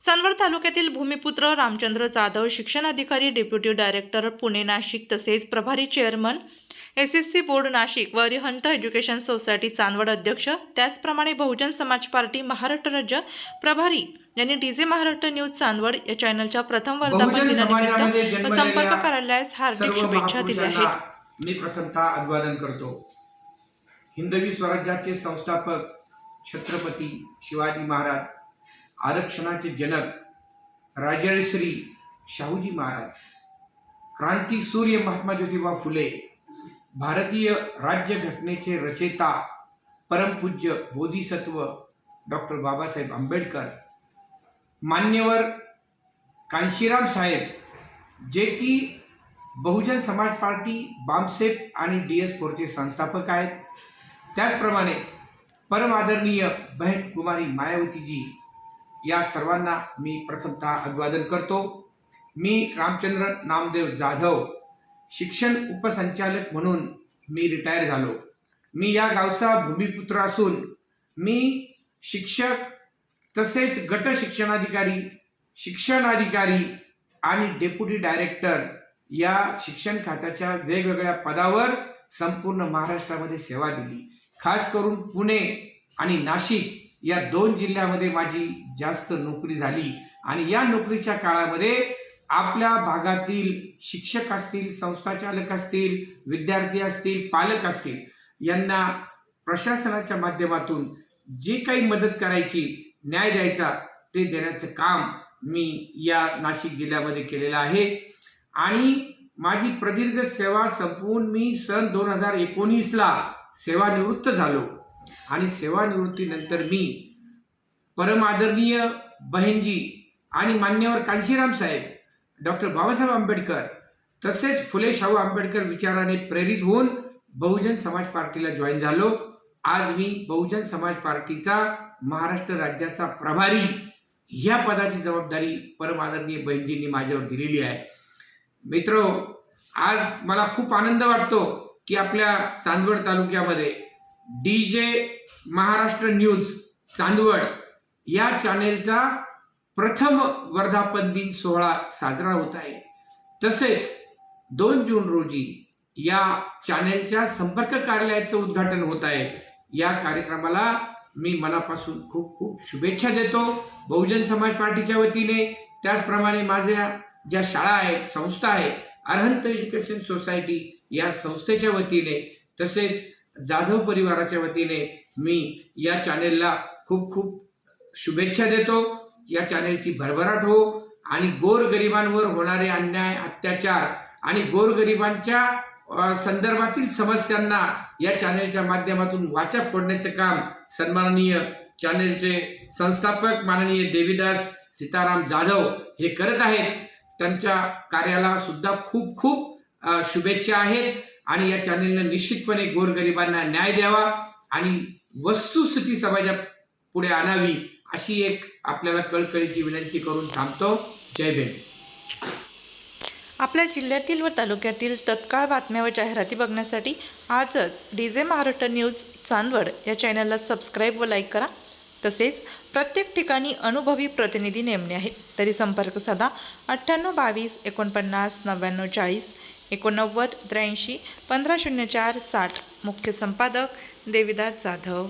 चांदवड तालुक्यातील भूमिपुत्र रामचंद्र जाधव शिक्षण अधिकारी, डेप्युटी डायरेक्टर पुणे नाशिक तसेच प्रभारी चेअरमन एसएससी बोर्ड नाशिक व अरिहंत एज्युकेशन सोसायटी चांदवड अध्यक्ष, त्याचप्रमाणे बहुजन समाज पार्टी महाराष्ट्र राज्य प्रभारी यांनी डीजे महाराष्ट्र न्यूज चांदवड या चॅनलच्या प्रथम वर्धापन दिनानिमित्त व संपर्क कार्यालयास हार्दिक शुभेच्छा दिल्या आहेत। मी प्रथमतः अभिवादन करतो। हिंदवी स्वराज्याचे संस्थापक छत्रपती शिवाजी महाराज, आरक्षणाचे जनक राजर्षी शाहूजी महाराज, क्रांती सूर्य महात्मा ज्योतिबा फुले, भारतीय राज्यघटनेचे रचयिता परमपूज्य बोधिसत्व डॉक्टर बाबासाहेब आंबेडकर, मान्यवर कांशीराम साहेब जे की बहुजन समाज पार्टी बामसेप आणि DS4 चे संस्थापक आहेत, त्याचप्रमाणे परम आदरणीय बहन कुमारी मायावतीजी, या सर्वांना मी प्रथमतः अभिवादन करतो। मी रामचंद्र नामदेव जाधव शिक्षण उपसंचालक म्हणून मी रिटायर झालो। मी या गावचा भूमिपुत्र असून मी शिक्षक तसेच गट शिक्षणाधिकारी आणि डेप्युटी डायरेक्टर या शिक्षण खात्याच्या वेगवेगळ्या पदावर संपूर्ण महाराष्ट्रामध्ये सेवा दिली। खास करून पुणे आणि नाशिक या 2 जिल्ह्यामध्ये माझी जास्त नोकरी झाली आणि या नोकरीच्या काळामध्ये आपल्या भागातील शिक्षक असतील, संस्थाचालक असतील, विद्यार्थी असतील, पालक असतील यांना प्रशासनाच्या माध्यमातून जे काही मदत करायची, न्याय द्यायचा ते देण्याचं काम मी या नाशिक जिल्ह्यामध्ये केलेलं आहे। आणि माझी प्रदीर्घ सेवा संपवून मी सन 2019ला सेवानिवृत्त झालो आणि सेवानिवृत्तीनंतर मी परम आदरणीय बहिणजी आणि मान्यवर कांशीराम साहेब, डॉक्टर बाबासाहेब आंबेडकर तसेच फुले शाहू आंबेडकर विचाराने प्रेरित होऊन बहुजन समाज पार्टीला जॉईन झालो। आज मी बहुजन समाज पार्टीचा महाराष्ट्र राज्याचा प्रभारी या पदाची जबाबदारी परम आदरणीय बहिणजींनी माझ्यावर दिलेली आहे। मित्रो, आज मला खूप आनंद वाटतो की आपल्या चांदवड तालुक्यामध्ये डीजे महाराष्ट्र न्यूज चांदवड या चॅनेलचा प्रथम वर्धापन दिन सोहळा साजरा होत आहे। तसेच 2 जून रोजी या चॅनेलच्या संपर्क कार्यालयाचं उद्घाटन होत आहे। या कार्यक्रमाला मी मनापासून खूप खूप शुभेच्छा देतो बहुजन समाज पार्टीच्या वतीने। त्याचप्रमाणे माझ्या ज्या शाळा आहेत, संस्था आहे अरिहंत एज्युकेशन सोसायटी या संस्थेच्या वतीने तसेच जाधव परिवाराच्या वतीने मी या चॅनेलला खूप खूप शुभेच्छा देतो। या चॅनेलची भरभराट हो आणि गोरगरिबांवर होणारे अन्याय, अत्याचार आणि गोरगरिबांच्या संदर्भातील समस्यांना या चॅनेलच्या माध्यमातून वाचा फोडण्याचे काम सन्माननीय चॅनेलचे संस्थापक माननीय देवीदास सीताराम जाधव हे करत आहेत। त्यांच्या कार्याला सुद्धा खूप खूप शुभेच्छा आहेत आणि या चॅनेलने निश्चितपणे गोरगरिबांना न्याय द्यावा आणि वस्तुस्थिती समाजा पुढे आणावी अशी एक आपल्याला कळकळीची विनंती करून थांबतो। जय भीम। आपल्या जिल्ह्यातील व तालुक्यातील तत्काळ बातम्या व जाहिराती बघण्यासाठी आजच डीजे महाराष्ट्र न्यूज चांदवड या चॅनलला सबस्क्राईब व लाईक करा। तसेच प्रत्येक ठिकाणी अनुभवी प्रतिनिधी नेमणे आहेत, तरी संपर्क साधा 98 22 49 99 40 89 83 1504 60। मुख्य संपादक देवीदास जाधव।